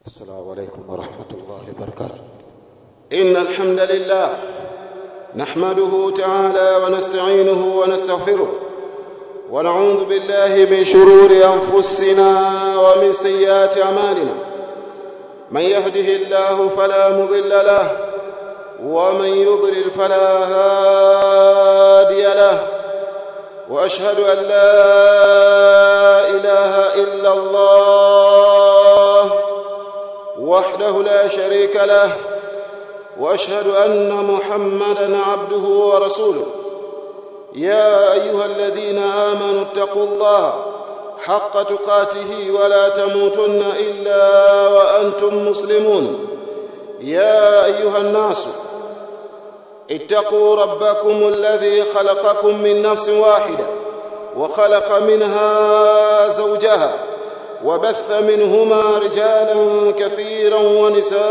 السلام عليكم ورحمة الله وبركاته. إن الحمد لله نحمده تعالى ونستعينه ونستغفره ونعوذ بالله من شرور أنفسنا ومن سيئات أعمالنا. من يهده الله فلا مضل له ومن يضلل فلا هادي له، وأشهد أن لا إله إلا الله وحده لا شريك له، وأشهد أن محمدًا عبده ورسوله. يا أيها الذين آمنوا اتقوا الله حق تقاته ولا تموتن إلا وأنتم مسلمون. يا أيها الناس اتقوا ربكم الذي خلقكم من نفس واحدة وخلق منها زوجها وبث منهما رجالا كثيرا ونساء،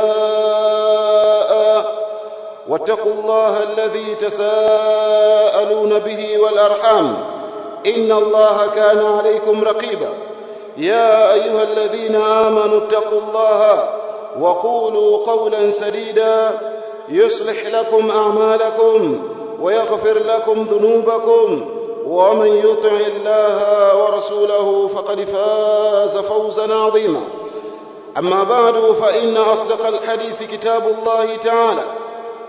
واتقوا الله الذي تساءلون به والأرحام إن الله كان عليكم رقيبا. يا أيها الذين آمنوا اتقوا الله وقولوا قولا سديدا يصلح لكم أعمالكم ويغفر لكم ذنوبكم، ومن يطع الله ورسوله فقد فاز فوزا عظيما. أما بعد، فإن أصدق الحديث كتاب الله تعالى،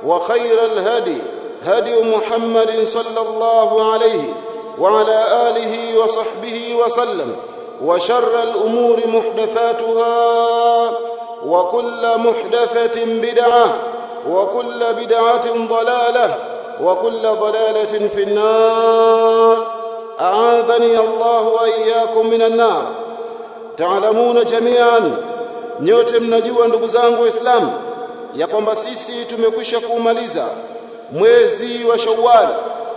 وخير الهدي هدي محمد صلى الله عليه وعلى آله وصحبه وسلم، وشر الأمور محدثاتها، وكل محدثة بدعة، وكل بدعة ضلالة، وكل ضلالة في النار. أعاذني الله وإياكم من النار. تعلمون جميعا، nyote mnajua ndugu zangu Waislamu, ya kwamba sisi tumekwisha kumaliza mwezi wa Shawwal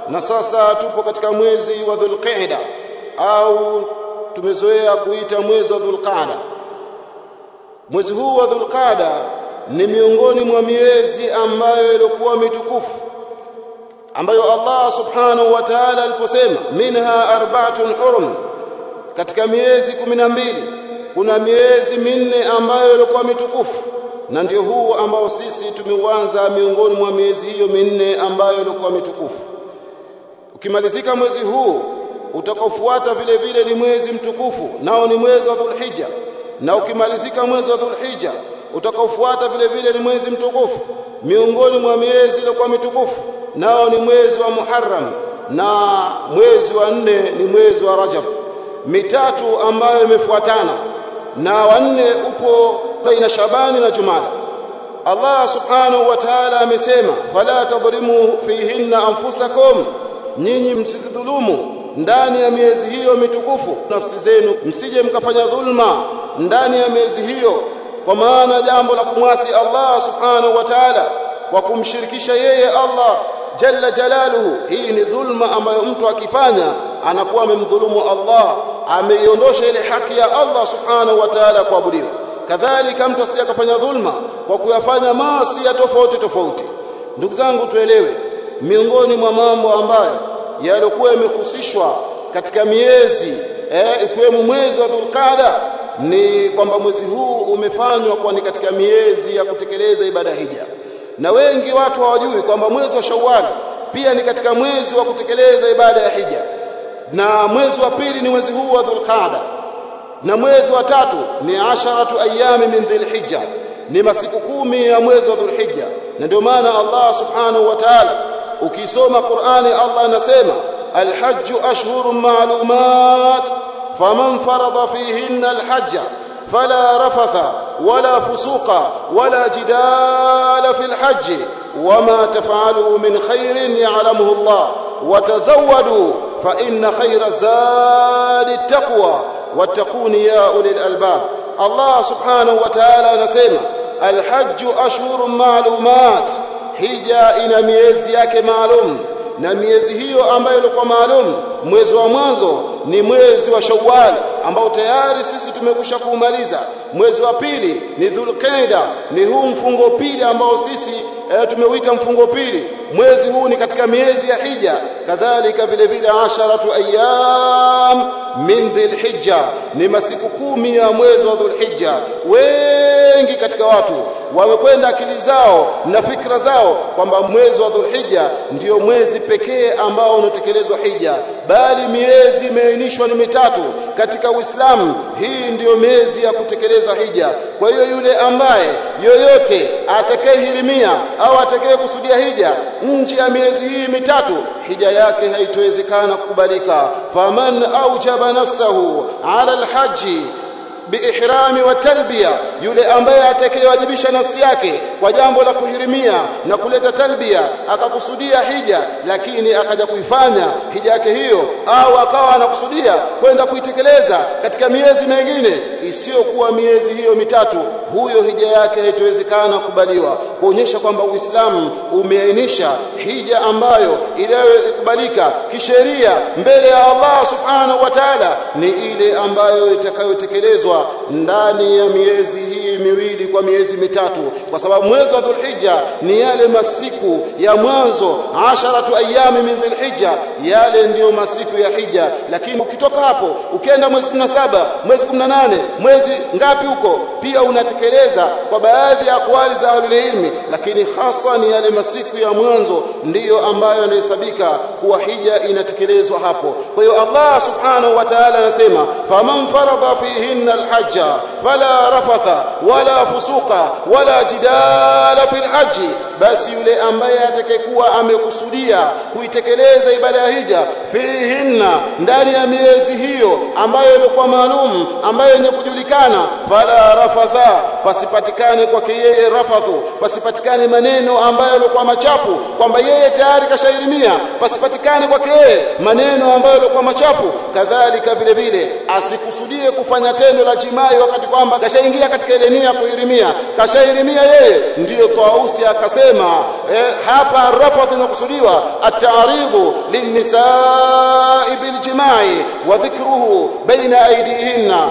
na sasa tupo katika mwezi wa Dhulqa'da, au tumezoea kuita mwezi wa Dhulqa'da. Mwezi huu wa Dhulqa'da ni miongoni mwa miezi ambayo ilikuwa mitukufu, ambayo Allah subhanahu wa ta'ala aliposema minha arba'atun hurum, katika miezi 12 kuna miezi minne ambayo ilikuwa mitukufu, na ndio huu ambao sisi tumeuanza miongoni mwa miezi hiyo minne ambayo ilikuwa mitukufu. Ukimalizika mwezi huu, utakaofuata vile vile ni mwezi mtukufu, nao ni mwezi wa Dhulhijja, na ukimalizika mwezi wa Dhulhijja, utakaofuata vile vile ni mwezi mtukufu miongoni mwa miezi iliyokuwa mitukufu, nao ni mwezi wa Muharram, na mwezi wa 4 ni mwezi wa Rajab. Mitatu ambayo imefuatana, na wa 4 upo baina Shabani na Jumada. Allah subhanahu wa ta'ala amesema fala tadhlimu fihinna anfusakum, nyinyi msidhulumu ndani ya miezi hiyo mitukufu nafsi zenu, msije mkafanya dhulma ndani ya miezi hiyo, kwa maana jambo la kumwasi Allah subhanahu wa ta'ala kwa kumshirikisha yeye Allah jalla jalaluhu, hii ni dhulma ambayo mtu akifanya anakuwa amemdhulumu Allah, ameiondosha ile haki ya Allah subhanahu wa ta'ala kuabudiwa. Kadhalika mtu asije akafanya dhulma kwa kuyafanya maasi ya tofauti tofauti. Ndugu zangu, tuelewe, miongoni mwa mambo ambayo yalikuwa yamehusishwa katika miezi ikiwemo mwezi wa Dhulqa'da ni kwamba mwezi huu umefanywa kwa ni katika miezi ya kutekeleza ibada hija, na wengi watu hawajui kwamba mwezi wa Shawwal pia ni katika mwezi wa kutekeleza ibada ya hija, na mwezi wa pili ni mwezi huu wa Dhulqa'da, na mwezi wa tatu ni 10 ayami min Dhulhijja, ni masiku 10 ya mwezi wa Dhulhijja. Na ndio maana Allah subhanahu wa ta'ala, ukisoma Qur'ani, Allah anasema al-hajju ashhurun ma'lumat faman farada fihinna al-hajja fala rafatha wala fusuqa wala jidala fil hajj wama taf'alu min khairin ya'lamuhu Allah watazawwadu fa inna khayra zadi at-taqwa wattaquni ya ulil albab. Allah subhanahu wa ta'ala anasema al-hajju ashhurun ma'lumat, hija ina miezi yake maalum, na miezi hiyo ambayo ilikuwa maalum, mwezi wa mwanzo ni mwezi wa Shawwal ambao tayari sisi tumekwisha kumaliza. Mwezi wa pili ni Dhulqa'da, ni huu mfungo pili ambao sisi tumeuita mfungo pili. Mwezi huu ni katika miezi ya hija. Kadhalika vile vile 10 ayyam min Dhulhijja, ni masiku 10 ya mwezi wa Dhulhijja. katika watu wamekwenda akili zao na fikra zao kwamba mwezi wa Dhulhijja ndio mwezi pekee ambao unatekelezwa hija, bali miezi imeainishwa ni mitatu katika Uislamu. Hii ndiyo miezi ya kutekeleza hija. Kwa hiyo yule ambaye yoyote atakayehirimia au atakayekusudia hija nje ya miezi hii mitatu, hija yake haitowezekana kukubalika. Faman aujaba nafsahu ala alhaji biihrami wa talbiya, yule ambaye atakayewajibisha nafsi yake kwa jambo la kuhirimia na kuleta talbiya, akakusudia hija lakini akaja kuifanya hija yake hiyo, au akawa anakusudia kwenda kuitekeleza katika miezi mingine isiyokuwa miezi hiyo mitatu, huyo hija yake haitowezekana kubaliwa. Kuonyesha kwamba Uislamu umeainisha hija ambayo inayokubalika kisheria mbele ya Allah subhanahu wa ta'ala ni ile ambayo itakayotekelezwa ndani ya miezi hii miwili kwa miezi mitatu, kwa sababu mwezi wa Dhulhijja ni yale masiku ya mwanzo 10 ayami min Dhulhijja, yale ndiyo masiku ya hija. Lakini ukitoka hapo ukienda mwezi 17, mwezi 18, mwezi ngapi huko, pia unatekeleza kwa baadhi ya akwali za ahlul ilmi, lakini hasa ni yale masiku ya mwanzo ndiyo ambayo yanahesabika kuwa hija inatekelezwa hapo. Kwa hiyo Allah subhanahu wa ta'ala anasema faman farada fihinna alhajja fala rafatha wala fusuqa wala jidala fil haji, basi yule ambaye atakayekuwa amekusudia kuitekeleza ibada ya hija fihinna, ndani ya miezi hiyo ambayo ilikuwa maalum, ambayo yenye kujulikana, fala rafatha, pasipatikane kwake yeye rafathu, pasipatikane maneno ambayo yalikuwa machafu kwamba yeye tayari kashahirimia, pasipatikane kwake yeye maneno ambayo yalikuwa machafu. Kadhalika vile vile asikusudie kufanya tendo la jimai wakati kwamba kashaingia katika ile nia kuhirimia, kashahirimia yeye. Ndiyo Tausi akasema hapa rafath inakusudiwa at-ta'ridhu lin-nisa'i bil-jima'i wa dhikruhu baina aydihinna.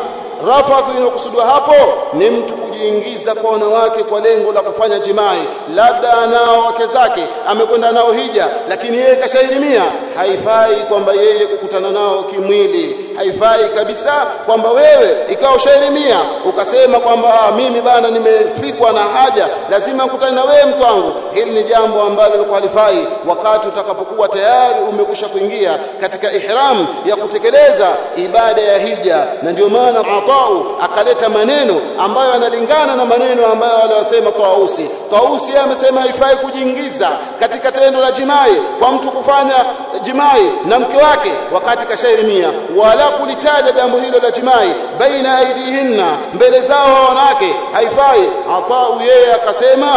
Rafathu inakusudiwa hapo ni mtu kujiingiza kwa wanawake kwa lengo la kufanya jimai, labda anao wake zake amekwenda nao hija, lakini yeye kashahirimia. Haifai kwamba yeye kukutana nao kimwili, haifai kabisa kwamba wewe ikawa ushahirimia ukasema kwamba mimi bana nimefikwa na haja lazima nikutane na wewe mtu wangu. Hili ni jambo ambalo lilikuwa halifai wakati utakapokuwa tayari umekwisha kuingia katika ihram ya kutekeleza ibada ya hija. Na ndio maana Atau akaleta maneno ambayo yanalingana na maneno ambayo aliyosema Tausi. Tausi amesema haifai kujiingiza katika tendo la jimai, kwa mtu kufanya jimai na mke wake wakati kashahirimia, wala kulitaja jambo hilo la jimai baina aidihinna, mbele zao wanawake, haifai. Atau yeye akasema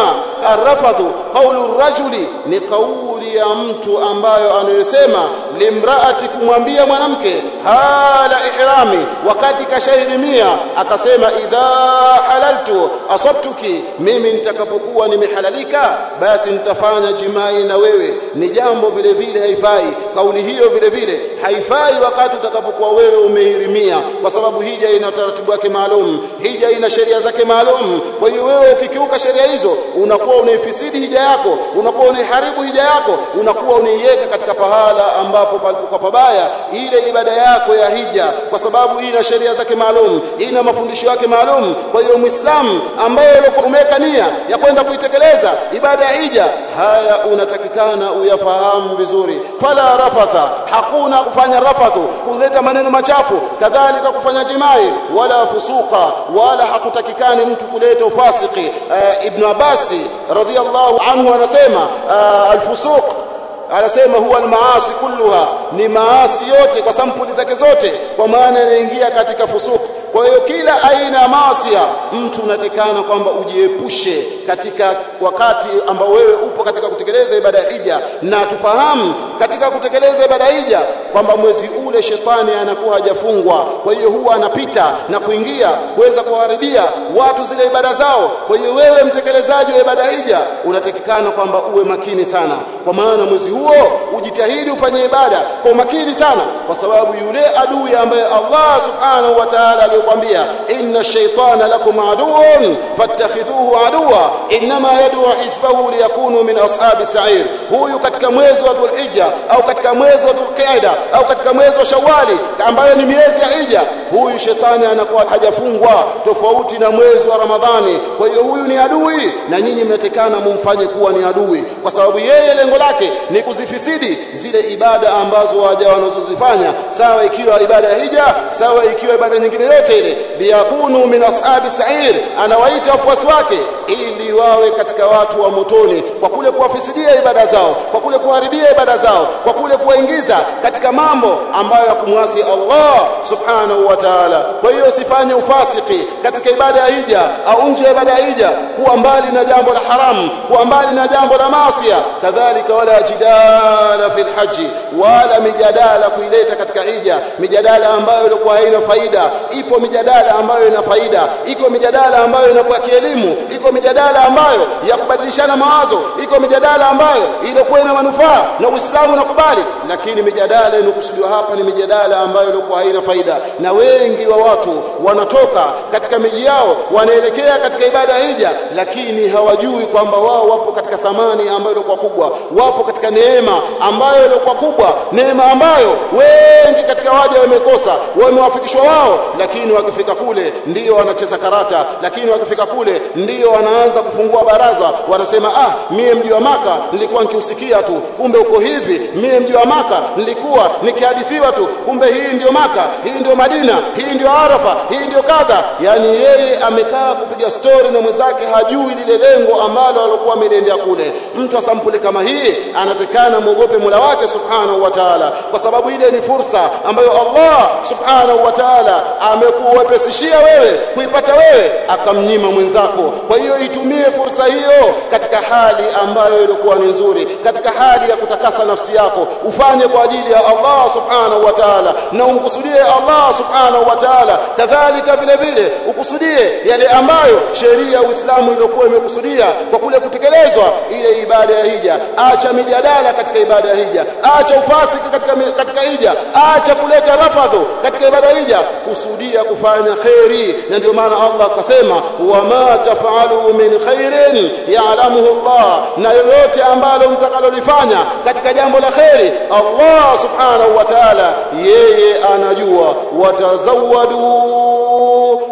arrafathu qawlu rajuli, ni kauli ya mtu ambayo anayosema limraati, kumwambia mwanamke hala ihrami, wakati kashahirimia, akasema idha halaltu asabtuki, mimi nitakapokuwa nimehalalika basi nitafanya jimai na wewe. Ni jambo vile vile haifai. Kauli hiyo vile vile haifai wakati utakapokuwa wewe umehirimia, kwa sababu hija ina taratibu yake maalum, hija ina sheria zake maalum. Kwa hiyo wewe ukikiuka sheria hizo unakuwa unaifisidi hija yako, unakuwa unaiharibu hija yako, unakuwa unaiweka katika pahala ambapo palikuwa pabaya ile ibada yako ya hija, kwa sababu ina sheria zake maalum, ina mafundisho yake maalum. Kwa hiyo Muislamu ambaye umeweka nia ya kwenda kuitekeleza ibada ya hija, haya unatakikana uyafahamu vizuri. Fala rafatha, hakuna kufanya rafathu, kuleta maneno machafu, kadhalika kufanya jimai, wala fusuqa, wala hakutakikani mtu kuleta ufasiki. Ibn Abbas radhiyallahu anhu anasema al-fusuq, anasema huwa al-maasi kulluha, ni maasi yote kwa sampuli zake zote, kwa maana inaingia katika fusuq. Kwa hiyo kila aina ya maasi mtu unatakana kwamba ujiepushe katika wakati ambao wewe upo katika kutekeleza ibada ya hija. Na tufahamu katika kutekeleza ibada ya hija kwamba mwezi ule shetani anakuwa hajafungwa, kwa hiyo huwa anapita na kuingia kuweza kuharibia watu zile ibada zao. Kwa hiyo wewe mtekelezaji wa ibada ya hija unatakikana kwamba uwe makini sana, kwa maana mwezi huo ujitahidi ufanye ibada kwa makini sana, kwa sababu yule adui ambaye Allah subhanahu wa ta'ala alikwambia inna shaytana lakum aduwwun fattakhidhuhu aduwa inma yad'u hizbahu liyakunu min ashabi sa'ir. Huyu katika mwezi wa Dhulhijja au katika mwezi wa Dhulqa'da au katika mwezi wa Shawwali ambayo ni miezi ya Hija, huyu shetani anakuwa hajafungwa tofauti na mwezi wa Ramadhani. Kwa hiyo huyu ni adui na nyinyi mnatekana mumfanye kuwa ni adui, kwa sababu yeye lengo lake ni kuzifisidi zile ibada ambazo waja wanazozifanya, sawa ikiwa ibada ya Hija, sawa ikiwa ibada nyingine yote ile. Liyakunu min ashabi sa'ir, anawaita wafuasi wake ili wawe katika watu wa motoni, kwa kule kuwafisidia ibada zao, kwa kule kuharibia ibada zao, kwa kule kuwaingiza katika mambo ambayo ya kumwasi Allah subhanahu wa ta'ala. Kwa hiyo usifanye ufasiki katika ibada ya Hija au nje ya ibada ya Hija, kuwa mbali na jambo la haramu, kuwa mbali na jambo la maasi. Kadhalika wala jidala fil haji, wala mijadala kuileta katika Hija, mijadala ambayo ilikuwa haina faida. Ipo mijadala ambayo ina faida, iko mijadala ambayo inakuwa kielimu, iko mijadala ambayo ya kubadilishana mawazo, iko mijadala ambayo ilikuwa ina manufaa na Uislamu unakubali. Lakini mijadala inokusudiwa hapa ni mijadala ambayo ilikuwa haina faida, na wengi wa watu wanatoka katika miji yao wanaelekea katika ibada ya Hija, lakini hawajui kwamba wao wapo katika thamani ambayo ilikuwa kubwa, wapo katika neema ambayo ilikuwa kubwa, neema ambayo wengi katika waja wamekosa, wamewafikishwa wao. Lakini wakifika kule ndio wanacheza karata, lakini wakifika kule ndio wanaanza kufungua baraza, wanasema mie mji wa Maka nilikuwa nikiusikia tu, kumbe uko hivi. Mie mji wa Maka nilikuwa nikihadithiwa tu, kumbe hii ndio Maka, hii ndio Madina, hii ndio Arafa, hii ndio kadha. Yani yeye amekaa kupiga story na mwenzake, hajui lile lengo ambalo alikuwa ameendea kule. Mtu asampuli kama hii anatakana muogope Mola wake subhanahu wa ta'ala, kwa sababu ile ni fursa ambayo Allah subhanahu wa ta'ala amekuwepesishia wewe kuipata wewe, akamnyima mwenzako. Kwa hiyo itumie fursa hiyo katika hali ambayo ilikuwa ni nzuri, katika hali ya kutakasa nafsi yako, ufanye kwa ajili ya Allah subhanahu wa ta'ala, na umkusudie Allah subhanahu wa ta'ala. Kadhalika vile vile ukusudie yale ambayo sheria ya Uislamu iliyokuwa imekusudia kwa kule kutekelezwa ile ibada ya Hija. Acha mijadala katika ibada ya Hija, acha ufasiki katika Hija, acha kuleta rafadhu katika ibada ya Hija, kusudia kufanya khairi. Na ndio maana Allah akasema wama taf'alu min khairin ya'lamuhu Allah, na lolote ambalo mtakalolifanya katika jambo la khairi Allah subhanahu wa ta'ala yeye anajua. Watazawadu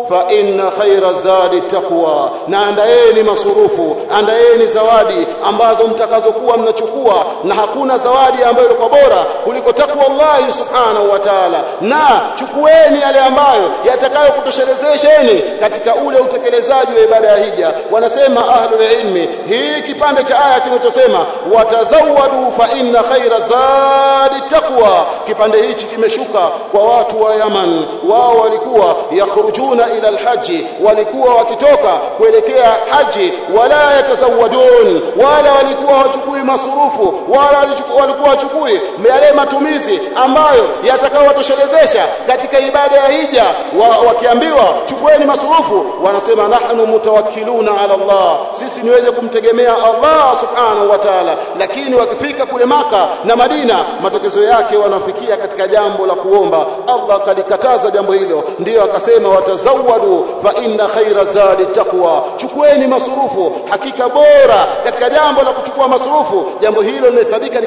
fa inna khayra zadi taqwa, na andaeni masurufu, andaeni zawadi ambazo mtakazokuwa mnachukua, na hakuna zawadi ambayo ilikuwa bora kuliko takwa Allah subhanahu wa ta'ala. Na chukueni yale ambayo yatakayo kutoshelezesheni katika ule utekelezaji wa ibada ya Hija. Wanasema ahlul ilmi, hii kipande cha aya kinachosema watazawadu fa inna khayra zadi taqwa, kipande hichi kimeshuka kwa watu wa Yaman. Wao walikuwa yakhrujuna ila alhaji, walikuwa wakitoka kuelekea haji, wala yatazawadun, wala walikuwa wachukui masurufu, wala walikuwa wachukui yale matumizi ambayo yatakayowatoshelezesha katika ibada ya Hija. Wakiambiwa chukueni masurufu, wanasema nahnu mutawakkiluna ala Allah, sisi ni wenye kumtegemea Allah subhanahu wa ta'ala. Lakini wakifika kule Maka na Madina, matokezo yake wanafikia katika jambo la kuomba. Allah kalikataza jambo hilo, ndio akasema watazawadu fa inna khayra zadi taqwa, chukueni masurufu, hakika bora katika jambo la kuchukua masurufu, jambo hilo linahesabika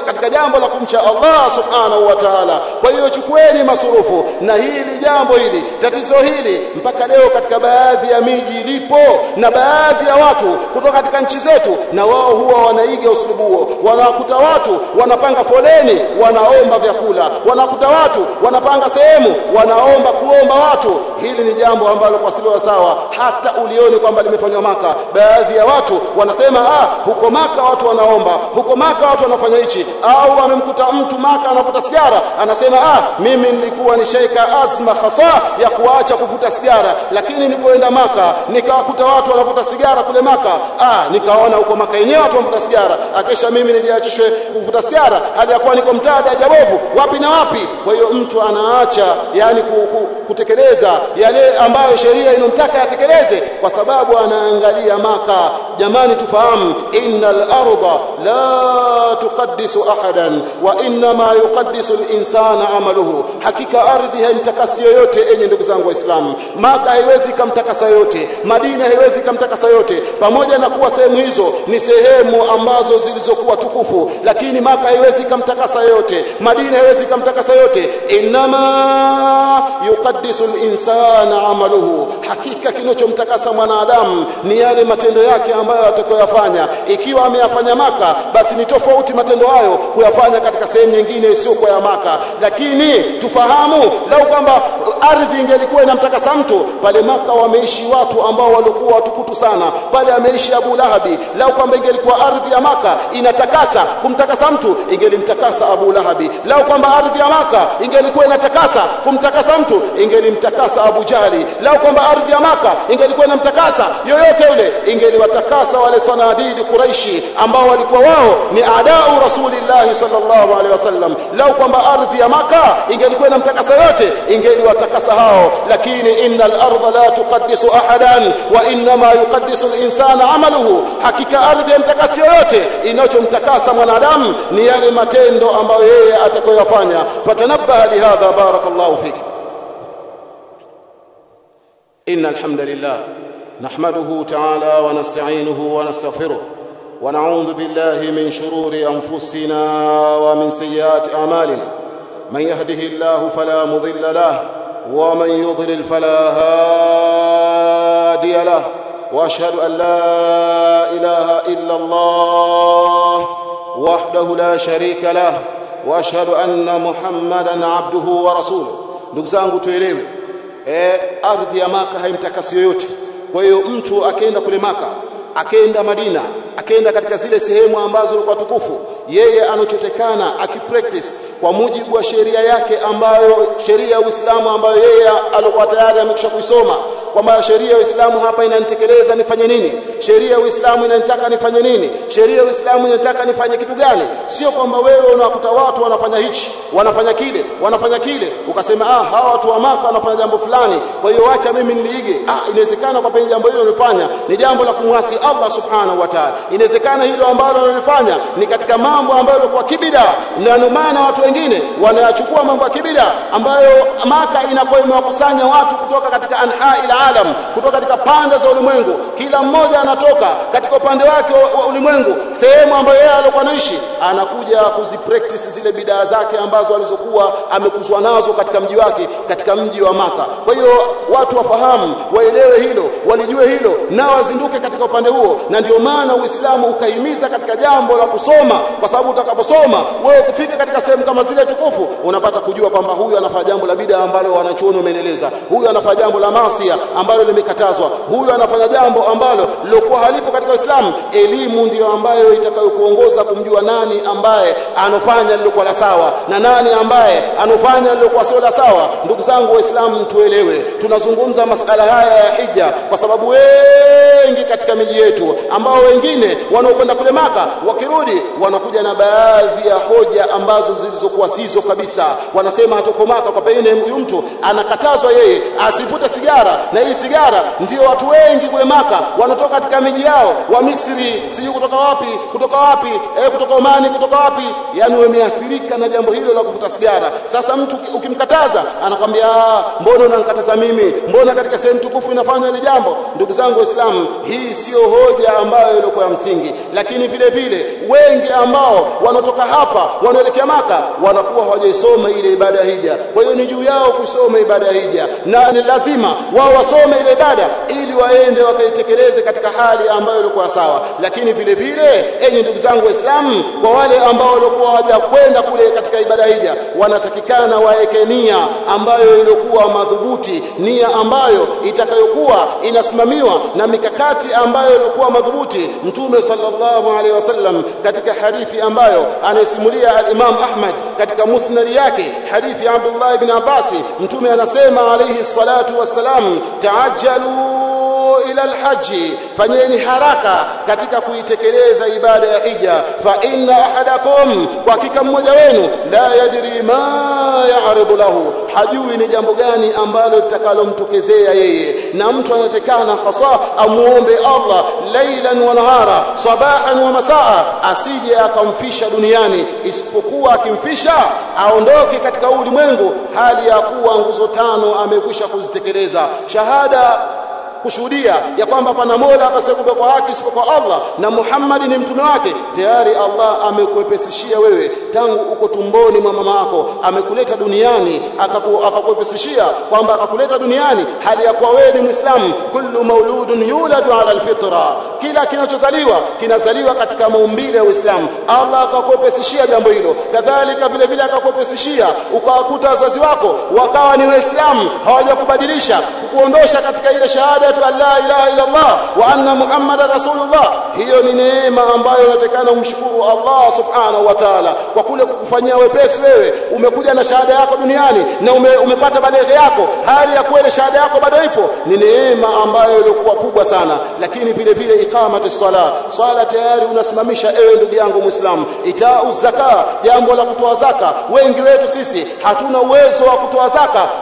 katika jambo la kumcha Allah subhanahu wa ta'ala. Kwa hiyo chukueni masurufu. Na hili jambo hili, tatizo hili mpaka leo katika baadhi ya miji lipo, na baadhi ya watu kutoka katika nchi zetu na wao huwa wanaiga uslubu huo. Wanakuta watu wanapanga foleni wanaomba vyakula, wanakuta watu wanapanga sehemu wanaomba kuomba watu. Hili ni jambo ambalo kwa sio sawa, hata ulioni kwamba limefanywa Maka. Baadhi ya watu wanasema huko Maka watu wanaomba, huko Maka watu wanafanya hichi. Au amemkuta mtu Maka anavuta sigara, anasema mimi nilikuwa nishaika azma hasa ya kuacha kuvuta sigara, lakini nilipoenda Maka nikawakuta watu wanavuta sigara kule Maka, nikaona huko Maka yenyewe watu wanavuta sigara, akesha mimi nijiachishwe kuvuta sigara hadi yakuwa niko mtaa Dajabovu wapi na wapi. Kwa hiyo mtu anaacha yani kutekeleza yale ambayo sheria inomtaka yatekeleze, kwa sababu anaangalia Maka. Jamani, tufahamu, innal ardha la tuqaddisu ahadan wa inma yuqaddisu al-insana amaluhu. Hakika ardhi haimtakasi yoyote. Enye ndugu zangu Waislamu, Maka haiwezi kumtakasa yote, Madina haiwezi kumtakasa yote, pamoja na kuwa sehemu hizo ni sehemu ambazo zilizokuwa tukufu, lakini Maka haiwezi kumtakasa yote, Madina haiwezi kumtakasa yote. Inma yuqaddisu al-insana amaluhu. Hakika kinachomtakasa mwanadamu ni yale matendo yake ambayo atakayoyafanya. Ikiwa ameyafanya Maka, basi ni tofauti matendo hayo kuyafanya katika sehemu nyingine sio kwa ya Maka. Lakini tufahamu, lau kwamba ardhi ingelikuwa inamtakasa mtu, pale Maka wameishi watu ambao walikuwa watukutu sana. Pale ameishi Abu Lahabi. Lau kwamba ingelikuwa ardhi ya Maka inatakasa kumtakasa mtu, ingelimtakasa Abu Lahabi. Lau kwamba ardhi ya Maka ingelikuwa inatakasa kumtakasa mtu, ingelimtakasa Abu Jahli. Lau kwamba ardhi ya Maka ingelikuwa inamtakasa yoyote yule, ingeliwatakasa wale sanadidi Quraishi ambao walikuwa wao ni adau Rasulillah sallallahu alaihi wasallam. Lau kwamba ardhi ya Maka ingelikuwa inamtakasa yote, ingeliwatakasa hao. Lakini innal ardha la tuqaddisu ahadan wa inma yuqaddisu al-insana amaluhu. Hakika ardhi imtakasi yote, inachomtakasa mwanadamu ni yale matendo ambayo yeye atakayofanya. Fatanabbaha lihadha barakallahu fik. Innal hamdalillah nahmaduhu ta'ala wa nasta'inuhu wa nastaghfiruh wa na'udhu billahi min shururi anfusina wa min sayyiati a'malina. Man yahdihillahu fala mudilla lahu wa man yudlil fala hadiya lahu. Wa ashhadu an la ilaha illa Allah wahdahu la sharika lahu wa ashhadu anna Muhammadan abduhu wa rasuluhu. Ndugu zangu, tuelewe, ardhi ya Maka haimtakasi yoyote. Kwa hiyo mtu akaenda kule Maka, akaenda Madina, akaenda katika zile sehemu ambazo kwa tukufu, yeye anochotekana akipractice kwa mujibu wa sheria yake, ambayo sheria ya Uislamu ambayo yeye alikuwa tayari amekwisha kuisoma, kwamba sheria ya Uislamu hapa inanitekeleza nifanye nini, sheria ya Uislamu inanitaka nifanye nini, sheria ya Uislamu inataka nifanye kitu gani. Sio kwamba wewe unakuta watu wanafanya hichi, wanafanya kile, ukasema hawa watu wa Maka wanafanya jambo fulani, kwa hiyo acha mimi niliige. Inawezekana kwa penye jambo hilo unalofanya ni jambo la kumwasi Allah subhanahu wa ta'ala. Inawezekana hilo ambalo unalifanya ni katika mambo ambayo yalikuwa kibida, na ndio maana watu wengine wanayachukua mambo ya kibida ambayo Maka inakuwa imewakusanya watu kutoka katika anhai alam, kutoka katika pande za ulimwengu. Kila mmoja anatoka katika upande wake wa ulimwengu, sehemu ambayo yeye alikuwa anaishi, anakuja kuzipractice zile bidaa zake ambazo alizokuwa amekuzwa nazo katika mji wake, katika mji wa Maka. Kwa hiyo watu wafahamu, waelewe hilo, walijue hilo, na wazinduke katika upande huo. Na ndio maana Uislamu ukahimiza katika jambo la kusoma, kwa sababu utakaposoma wewe kufika katika sehemu kama zile tukufu, unapata kujua kwamba huyu anafanya jambo la bidaa ambalo wanachuoni wameendeleza, huyu anafanya jambo la maasi ambalo limekatazwa, huyu anafanya jambo ambalo lilokuwa halipo katika Uislamu. Elimu ndio ambayo itakayokuongoza kumjua nani ambaye anofanya lilokuwa la sawa na nani ambaye anofanya lilokuwa sio la sawa. Ndugu zangu Waislamu, tuelewe, tunazungumza masala haya ya hija kwa sababu wengi katika miji yetu ambao wengine wanaokwenda kule Maka, wakirudi wanakuja na baadhi ya hoja ambazo zilizokuwa sizo kabisa. Wanasema hatoko Maka kwa pengine huyu mtu anakatazwa yeye asivute sigara, na hii sigara ndio watu wengi kule Maka wanatoka katika miji yao, wa Misri, sijui kutoka wapi, kutoka Omani, kutoka wapi, yani wameathirika na jambo hilo la kuvuta sigara. Sasa mtu ukimkataza anakuambia mbona unanikataza mimi, mbona katika sehemu tukufu inafanywa ile jambo. Ndugu zangu Waislamu, hii sio hoja ambayo ilikuwa ya msingi. Lakini vile vile wengi ambao wanatoka hapa wanaelekea Maka wanakuwa hawajaisoma ile ibada ya hija. Kwa hiyo ni juu yao kusoma ibada ya hija, na ni lazima wao wasome ile ibada ili waende wakaitekeleze katika hali ambayo ilikuwa sawa. Lakini vile vile, enyi ndugu zangu Waislamu, kwa wale ambao walikuwa hawajakwenda kule katika ibada ya hija, wanatakikana waeke nia ambayo ilikuwa madhubuti, nia ambayo itakayokuwa inasimamiwa na mikakati ambayo ilikuwa madhubuti. Mtume sallallahu alaihi wasallam katika hadithi ambayo anasimulia al-Imam Ahmad katika musnad yake, hadithi ya Abdullah ibn Abbas, Mtume anasema alayhi salatu wassalam, ta'ajjalu ila alhaji, fanyeni haraka katika kuitekeleza ibada ya hija. Fa inna ahadakum, kwa hakika mmoja wenu, la yadri ma ya'ridu lahu, hajui ni jambo gani ambalo litakalomtokezea yeye. Na mtu anatekana hasa amuombe Allah lailan wa nahara, sabahan wa masaa, asije akamfisha duniani, isipokuwa akimfisha aondoke katika ulimwengu hali ya kuwa nguzo 5 amekwisha kuzitekeleza. Shahada, kushuhudia ya kwamba pana Mola apasekuwa kwa haki isipokuwa Allah na Muhammad ni mtume wake, tayari Allah amekuepesishia wewe tangu uko tumboni mwa mama yako, amekuleta duniani, akakuepesishia kwamba akakuleta duniani hali ya kuwa wewe ni Muislamu. Kullu mauludun yuladu ala alfitra, kila kinachozaliwa kinazaliwa katika maumbile ya Uislamu. Allah akakuepesishia jambo hilo. Kadhalika vile vile akakuepesishia ukawakuta wazazi wako wakawa ni Waislamu, hawajakubadilisha kukuondosha katika ile shahada la ilaha illa Allah wa anna Muhammadar Rasulullah. Hiyo ni neema ambayo unatakana umshukuru Allah subhanahu wa ta'ala kwa kule kukufanyia wepesi. Wewe umekuja na shahada yako duniani na umepata baleghe yako, hali ya kuwa shahada yako bado ipo, ni neema ambayo ilikuwa kubwa sana. Lakini vile vile iqamati swala tayari unasimamisha, ewe ndugu yangu Muislamu. Itau zaka, jambo la kutoa zaka. Wengi wetu sisi hatuna uwezo wa kutoa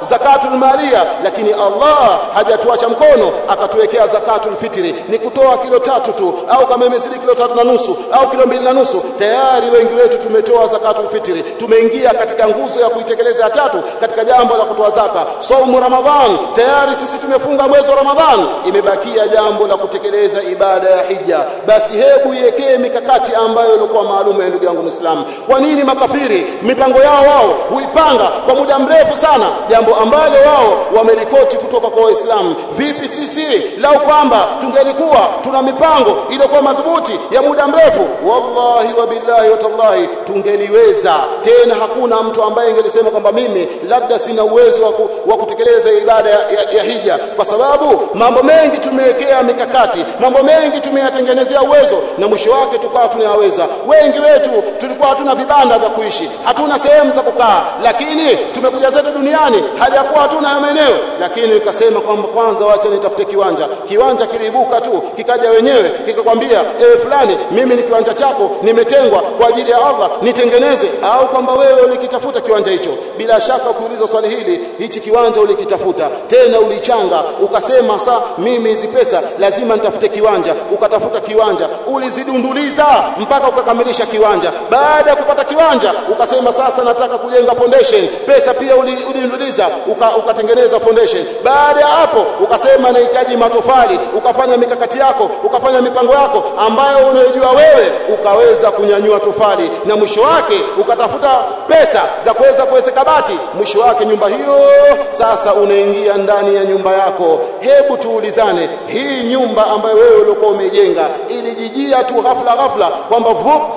zakatul malia, lakini Allah hajatuacha mkono akatuwekea zakatul fitri, ni kutoa kilo 3 tu, au kama imezidi kilo 3.5 au kilo 2.5. Tayari wengi wetu tumetoa zakatul fitri, tumeingia katika nguzo ya kuitekeleza ya 3 katika jambo la kutoa zaka. Saumu Ramadhan, tayari sisi tumefunga mwezi wa Ramadhan, imebakia jambo la kutekeleza ibada ya hija. Basi hebu iwekee mikakati ambayo ilikuwa maalum ya ndugu yangu Muislamu. Kwa nini makafiri mipango yao wao huipanga kwa muda mrefu sana, jambo ambalo wao wamelikoti kutoka kwa Waislamu? Vipi sisi lau kwamba tungelikuwa tuna mipango iliyokuwa madhubuti ya muda mrefu, wallahi wa billahi wa tallahi tungeliweza. Tena hakuna mtu ambaye angelisema kwamba mimi labda sina uwezo wa kutekeleza ibada ya hija, kwa sababu mambo mengi tumewekea mikakati, mambo mengi tumeyatengenezea uwezo, na mwisho wake tukawa tunayaweza. Wengi wetu tulikuwa hatuna vibanda vya kuishi, hatuna sehemu za kukaa, lakini tumekuja zetu duniani hali ya kuwa hatuna maeneo. Lakini nikasema kwamba kwanza wacha nitafute kiwanja kiliibuka tu, kikaja wenyewe kikakwambia, ewe fulani, mimi ni kiwanja chako nimetengwa kwa ajili ya Allah, nitengeneze. Au kwamba wewe ulikitafuta kiwanja hicho? Bila shaka ukiuliza swali hili, hichi kiwanja ulikitafuta, tena ulichanga, ukasema mimi hizi pesa lazima nitafute kiwanja. Ukatafuta kiwanja, ulizidunduliza mpaka ukakamilisha kiwanja. Baada ya kupata kiwanja ukasema sasa nataka kujenga foundation, pesa pia ulidunduliza, ukatengeneza foundation. Baada ya hapo ukasema nahitaji matofali, ukafanya mikakati yako, ukafanya mipango yako ambayo unayojua wewe, ukaweza kunyanyua tofali, na mwisho wake ukatafuta pesa za kuweza kuweka bati. Mwisho wake nyumba hiyo sasa unaingia ndani ya nyumba yako. Hebu tuulizane, hii nyumba ambayo wewe ulikuwa umejenga ilijijia tu ghafla kwamba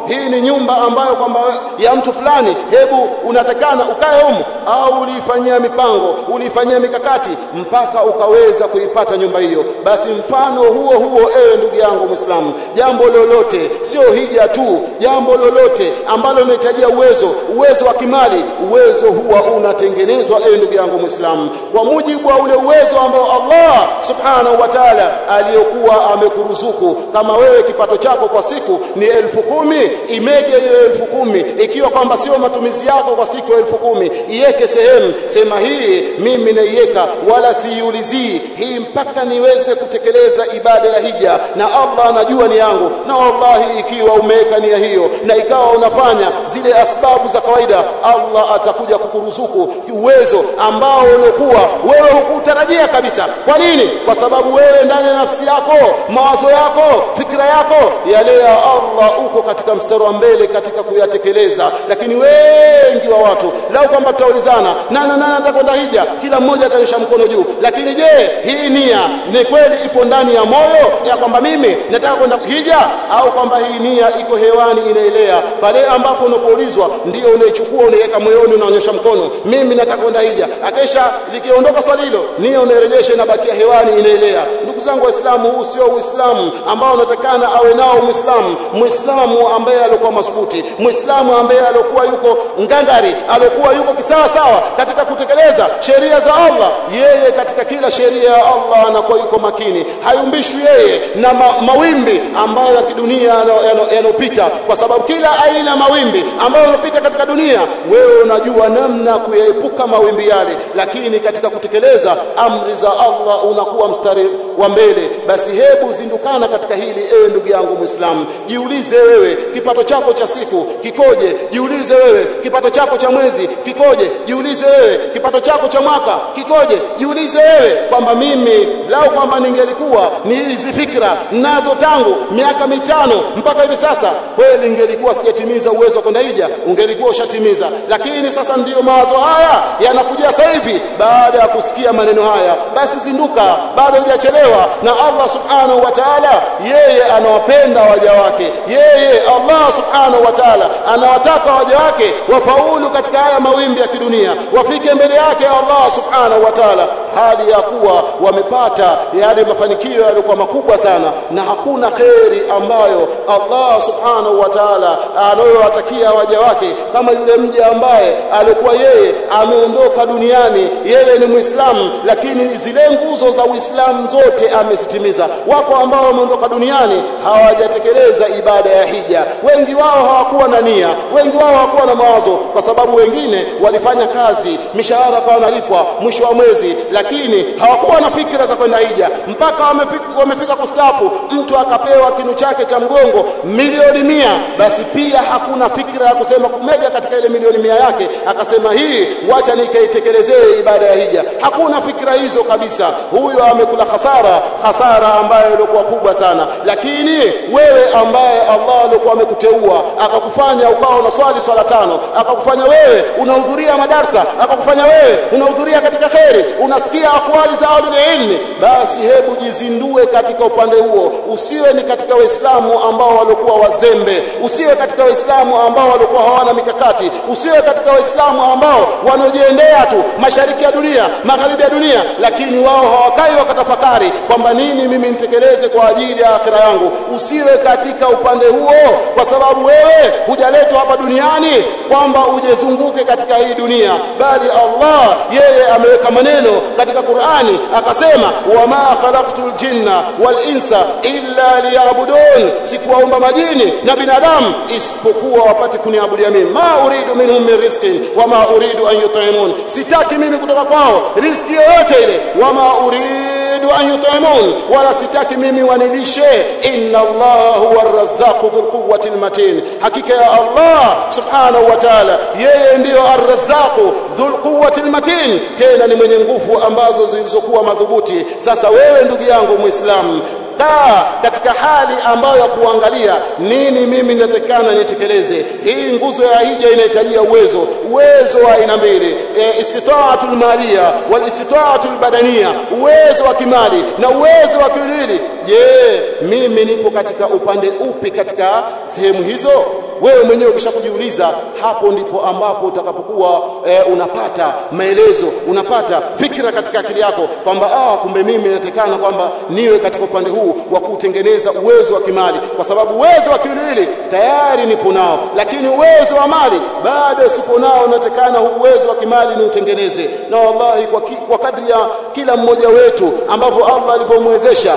hii ni nyumba ambayo kwamba ya mtu fulani, hebu unatakana ukae humo, au ulifanyia mipango, ulifanyia mikakati mpaka ukaweza kuipata nyumba hiyo? Basi mfano huo ewe ndugu yangu Muislamu, jambo lolote, sio hija tu, jambo lolote ambalo linahitajia uwezo wa kimali, uwezo huwa unatengenezwa ewe ndugu yangu Muislamu kwa mujibu wa ule uwezo ambao Allah subhanahu wa ta'ala aliyokuwa amekuruzuku. Kama wewe kipato chako kwa siku ni 10,000, imege hiyo 10,000, ikiwa kwamba sio matumizi yako kwa siku 10,000, iweke sema hii mimi naiweka wala siulizii hii mpaka niweze kutekeleza ibada ya hija, na Allah anajua ni yangu. Na wallahi ikiwa umeweka nia hiyo na ikawa unafanya zile asbabu za kawaida, Allah atakuja kukuruzuku uwezo ambao ulikuwa wewe hukutarajia kabisa. Kwa nini? Kwa sababu wewe ndani ya nafsi yako, mawazo yako, fikra yako, yale ya Allah uko katika mstari wa mbele katika kuyatekeleza. Lakini wengi wa watu lao kwamba tutaulizana nani atakwenda hija, kila mmoja atanyosha mkono juu. Lakini je, hii nia ni kweli ipo ndani ya moyo ya kwamba mimi nataka kwenda hija, au kwamba hii nia iko hewani inaelea? Pale ambapo unapoulizwa ndio unaichukua unaiweka moyoni, unaonyesha mkono, mimi nataka kwenda hija. Akesha likiondoka swali hilo, nia unairejesha na bakia hewani inaelea. Ndugu zangu Waislamu, huu sio Uislamu ambao unatakana awe nao Muislamu ambaye alikuwa masbuti, Muislamu ambaye alikuwa yuko ngangari, alikuwa yuko kisawa sawa katika kutekeleza sheria za Allah. Yeye katika kila sheria ya Allah Allah anakuwa yuko makini, hayumbishwi yeye na mawimbi ambayo ya kidunia yanopita, kwa sababu kila aina mawimbi ambayo yanopita katika dunia wewe unajua namna kuyaepuka mawimbi yale, lakini katika kutekeleza amri za Allah unakuwa mstari wa mbele. Basi hebu zindukana katika hili, ewe ndugu yangu Muislamu. Jiulize wewe kipato chako cha siku kikoje, jiulize wewe kipato chako cha mwezi kikoje, jiulize wewe kipato chako cha mwaka kikoje, jiulize wewe kwamba mimi lao kwamba ningelikuwa ni hizi fikra nazo tangu miaka 5 mpaka hivi sasa, kweli ningelikuwa sijatimiza uwezo wa kwenda hija, ungelikuwa ushatimiza. Lakini sasa ndiyo mawazo haya yanakuja sasa hivi baada ya kusikia maneno haya. Basi zinduka, bado hujachelewa. Na Allah subhanahu wa ta'ala yeye anawapenda waja wake, yeye Allah subhanahu wa ta'ala anawataka waja wake wafaulu katika haya mawimbi ya kidunia, wafike mbele yake Allah subhanahu wa ta'ala hali ya kuwa wamepata yale mafanikio yaliokuwa makubwa sana. Na hakuna khairi ambayo Allah subhanahu wa ta'ala anayowatakia waja wake kama yule mja ambaye alikuwa yeye ameondoka duniani, yeye ni Muislamu, lakini zile nguzo za Uislamu zote amezitimiza. Wako ambao wameondoka duniani hawajatekeleza ibada ya hija, wengi wao hawakuwa na nia, wengi wao hawakuwa na mawazo, kwa sababu wengine walifanya kazi, mishahara kwa wanalipwa mwisho wa mwezi, lakini hawakuwa na fikra za kwenda hija mpaka wamefika kustafu. Mtu akapewa kinu chake cha mgongo milioni 100, basi pia hakuna fikra ya kusema kumeja katika ile milioni 100 yake akasema hii wacha nikaitekelezee ibada ya hija. Hakuna fikra hizo kabisa. Huyo amekula hasara ambayo ilikuwa kubwa sana. Lakini wewe ambaye Allah alikuwa amekuteua akakufanya ukawa unaswali swala 5, akakufanya wewe unahudhuria madarasa, akakufanya wewe unahudhuria katika khairi, unasikia akwali za ahlul ilmi, basi hebu jizindue katika upande huo. Usiwe ni katika Waislamu ambao walikuwa wazembe, usiwe katika Waislamu ambao walikuwa hawana mikakati, usiwe katika Waislamu ambao wanaojiendea tu mashariki ya dunia, magharibi ya dunia, lakini wao hawakai wakatafakari kwamba nini mimi nitekeleze kwa ajili ya akhira yangu. Usiwe katika upande huo, kwa sababu wewe hujaletwa hapa duniani kwamba ujezunguke katika hii dunia, bali Allah yeye ameweka maneno katika Qur'ani akasema, wama khalaqtul jinna wal insa illa liya'budun, sikuwaumba majini na binadamu isipokuwa wapate kuniabudia mimi. Ma uridu minhum min rizqin wama uridu an yut'imun, sitaki mimi kutoka kwao riziki yoyote ile. Wama uridu an yut'imun, wala sitaki mimi wanilishe. Inna Allah huwa ar-razzaqu dhul quwwati al-matin, hakika ya Allah subhanahu wa ta'ala yeye ndiyo ar-razzaqu dhul quwwati al-matin, tena ni mwenye nguvu ambazo zilizokuwa madhubuti. Sasa wewe ndugu yangu Muislamu, kaa katika hali ambayo ya kuangalia nini mimi ninatakana nitekeleze. Hii nguzo ya hija inahitajia uwezo wa aina mbili, istitaatul maliya wal istitaatul badaniya, uwezo wa kimali na uwezo wa kimwili. Je, mimi nipo katika upande upi katika sehemu hizo? Wewe mwenyewe ukishakujiuliza, hapo ndipo ambapo utakapokuwa unapata maelezo, unapata fikra katika akili yako kwamba kumbe mimi natakana kwamba niwe katika upande huu wa kutengeneza uwezo wa kimali, kwa sababu uwezo wa kimwili tayari nipo nao, lakini uwezo wa mali bado sipo nao. Natakana uwezo wa kimali ni utengeneze. Na wallahi kwa kadri ya kila mmoja wetu ambavyo Allah alivyomwezesha,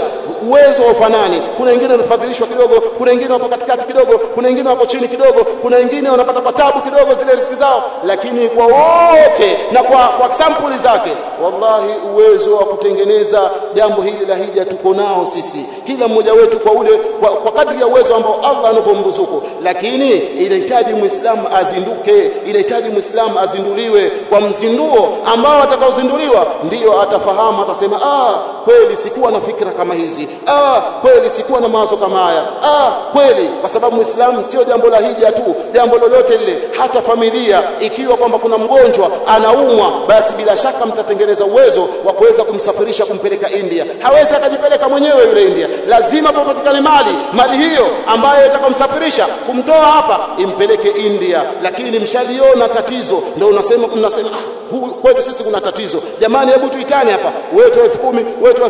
uwezo wa ufanani. Kuna wengine wamefadhilishwa kidogo, kuna wengine wapo katikati kidogo, kuna wengine wapo chini kidogo, kuna wengine wanapata kwa tabu kidogo zile riziki zao, lakini kwa wote na kwa sampuli zake, wallahi uwezo wa kutengeneza jambo hili la hija tuko nao sisi, kila mmoja wetu kwa kadri ya uwezo ambao Allah anavyomruzuku. Lakini inahitaji Muislamu azinduke, inahitaji Muislamu azinduliwe kwa mzinduo ambao atakaozinduliwa ndio atafahamu, atasema kweli sikuwa na fikra kama hizi, kweli sikuwa na mawazo kama haya, kweli. Kwa sababu Muislamu sio jambo la hija tu, jambo lolote lile, hata familia ikiwa kwamba kuna mgonjwa anaumwa, basi bila shaka mtatengeneza uwezo wa kuweza kumsafirisha kumpeleka India. Hawezi akajipeleka mwenyewe yule India, lazima papatikane mali hiyo ambayo itakomsafirisha kumtoa hapa impeleke India. Lakini mshaliona tatizo, ndio mnasema kwetu sisi kuna tatizo, jamani hebu tuitane hapa, wewe tu 10,000, wewe tu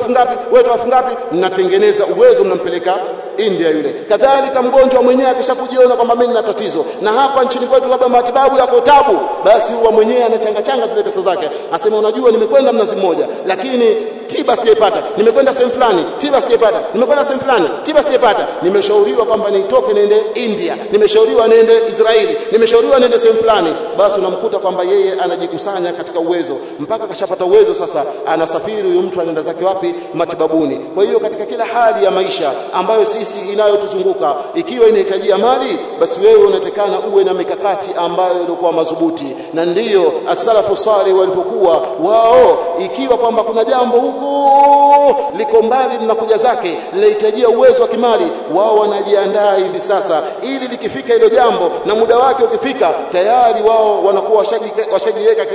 1000 ngapi, mnatengeneza uwezo mnampeleka India yule. Kadhalika mgonjwa mwenyewe akishakujiona kwamba mimi nina tatizo na hapa nchini kwetu labda matibabu yako tabu, basi huwa mwenyewe anachanga zile pesa zake, anasema unajua nimekwenda Mnazi Mmoja, lakini tiba sijaipata, nimekwenda sehemu fulani, tiba sijaipata, nimekwenda sehemu fulani, tiba sijaipata, nimeshauriwa kwamba nitoke niende India, nimeshauriwa niende Israeli, nimeshauriwa niende sehemu fulani. Basi unamkuta kwamba yeye anajikusanya katika uwezo, mpaka kashapata uwezo, sasa anasafiri huyo mtu anaenda zake wapi? Matibabuni. Kwa hiyo katika kila hali ya maisha ambayo sisi inayotuzunguka, ikiwa inahitajia mali, basi wewe unatakana uwe na mikakati ambayo ilikuwa madhubuti. Na ndiyo as-salafu salih walipokuwa wao, ikiwa kwamba kuna jambo huko liko mbali linakuja zake, linahitajia uwezo wa kimali, wao wanajiandaa hivi sasa, ili likifika hilo jambo na muda wake ukifika, tayari wao wanakuwa washajiweka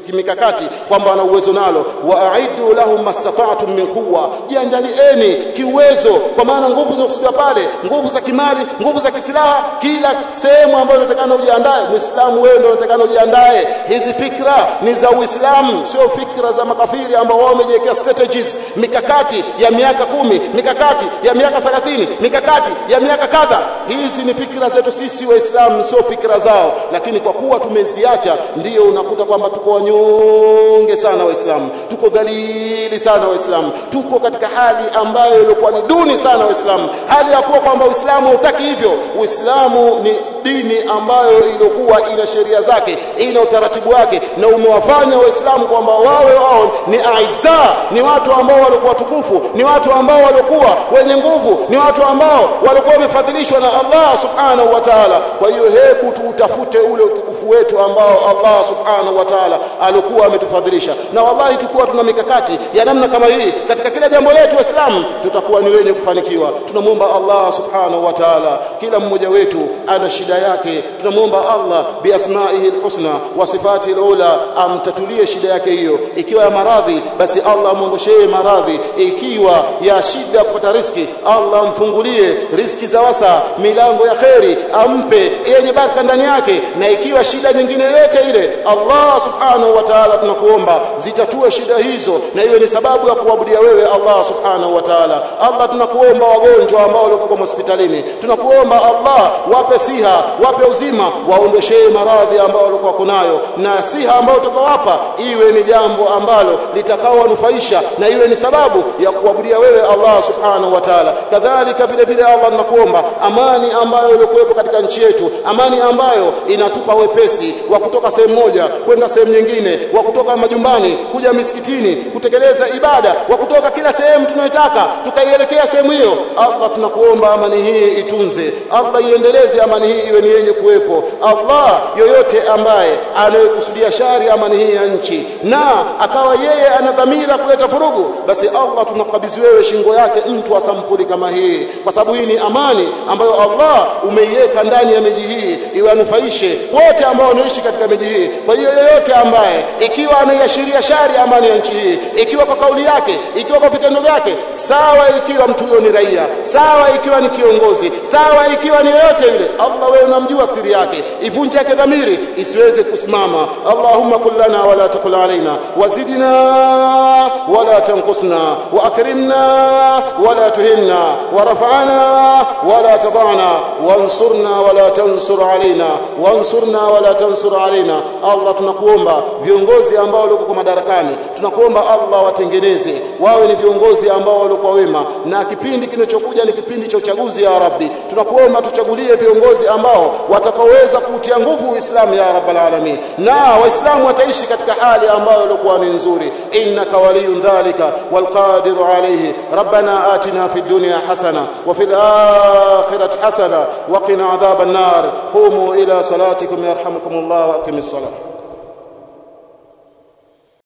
kimikakati kwamba wana uwezo nalo. Wa'aidu lahum mastata'tum min quwwa, jiandalieni kiuwezo, kwa maana nguvu zinakusudia pale, nguvu za kimali, nguvu za kisilaha, kila sehemu ambayo unatakana ujiandae. Muislamu wewe ndio unatakana ujiandae. Hizi fikra ni za Uislamu, sio fikra za makafiri ambao wao wamejiwekea strategies, mikakati ya miaka 10, mikakati ya miaka 30, mikakati ya miaka kadha. Hizi ni fikra zetu sisi Waislamu, sio fikra zao. Lakini kwa kuwa tumeziacha, ndio unakuta kwamba tuko wanyonge sana Waislamu, tuko dhalili sana Waislamu, tuko katika hali ambayo ilikuwa ni duni sana Waislamu, hali ya kuwa kwamba Uislamu hutaki hivyo. Uislamu ni dini ambayo ilikuwa ina sheria zake, ina utaratibu wake, na umewafanya Waislamu kwamba wao ni aiza, ni watu ambao walikuwa tukufu, ni watu ambao walikuwa wenye nguvu, ni watu ambao walikuwa wamefadhilishwa na Allah subhanahu wa ta'ala. Kwa hiyo hebu tuutafute ule utukufu wetu ambao Allah subhanahu wa ta'ala alikuwa ametufadhilisha. Na wallahi tukua tuna mikakati ya namna kama hii katika kila jambo letu Waislamu, tutakuwa ni wenye kufanikiwa. Tunamuomba Allah subhanahu wa ta'ala, kila mmoja wetu ana shida yake, tunamuomba Allah bi asma'ihi alhusna wa sifatihi alula amtatulie shida yake hiyo. Ikiwa ya maradhi, basi Allah amuondoshee maradhi. Ikiwa ya shida kupata riziki, Allah amfungulie riziki za wasa, milango ya khairi ampe yenye baraka ndani yake. Na ikiwa shida nyingine yote ile, Allah subhanahu wa ta'ala tunakuomba zitatue shida hizo, na iwe ni sababu ya kuabudia wewe Allah subhanahu wa ta'ala. Allah tunakuomba wagonjwa ambao wako hospitalini, tunakuomba Allah wape siha, wape uzima, waondoshee maradhi ambao walikuwa kunayo, na siha ambayo utakawapa iwe ni jambo ambalo litakaowanufaisha, na iwe ni sababu ya kuabudia wewe Allah subhanahu wa ta'ala. Kadhalika vile vile Allah tunakuomba amani ambayo ilikuwepo katika nchi yetu, amani ambayo inatupa wepesi wa kutoka sehemu moja kwenda sehemu nyingine, wa kutoka majumbani kuja misikitini kutekeleza ibada, wa kutoka kila sehemu tunayotaka tukaielekea sehemu hiyo. Allah tunakuomba amani hii itunze, Allah iendeleze amani hii iwe ni yenye kuwepo. Allah, yoyote ambaye anayekusudia shari amani hii ya nchi na akawa yeye ana dhamira kuleta vurugu, basi Allah tunakabidhi wewe shingo yake mtu wa sampuli kama hii, kwa sababu hii ni amani ambayo Allah umeiweka ndani ya miji hii iwanufaishe wote ambao wanaishi katika miji hii. Kwa hiyo yoyote ambaye ikiwa anaiashiria shari amani ya nchi hii, ikiwa kwa kauli yake, ikiwa kwa vitendo vyake, sawa ikiwa mtu huyo ni raia, sawa ikiwa ni kiongozi, sawa ikiwa ni yoyote yule, Allah wewe unamjua siri yake, ivunje yake dhamiri isiweze kusimama. Allahumma kullana wala taqul alaina, wazidna wala tanqusna, wa akrimna wala tuhinna, warfa'na wala tadana, wansurna wala tansur alaina, wansurna wala tansur alaina. Allah tunakuomba viongozi ambao wako madarakani, tunakuomba Allah watengeneze wawe ni viongozi ambao walikuwa wema, na kipindi kinachokuja ni kipindi cha uchaguzi ya Rabbi, tunakuomba tuchagulie viongozi ambao watakaoweza kutia nguvu Uislamu ya Rabbal alamin, na waislamu wataishi katika hali ambayo ilikuwa ni nzuri. Innaka waliyun dhalika wal qadiru alayhi. Rabbana atina fid dunya hasana wa fil akhirati hasana wa qina adhaban nar. Qumu ila salatikum yarhamukumullah wa aqimis salat.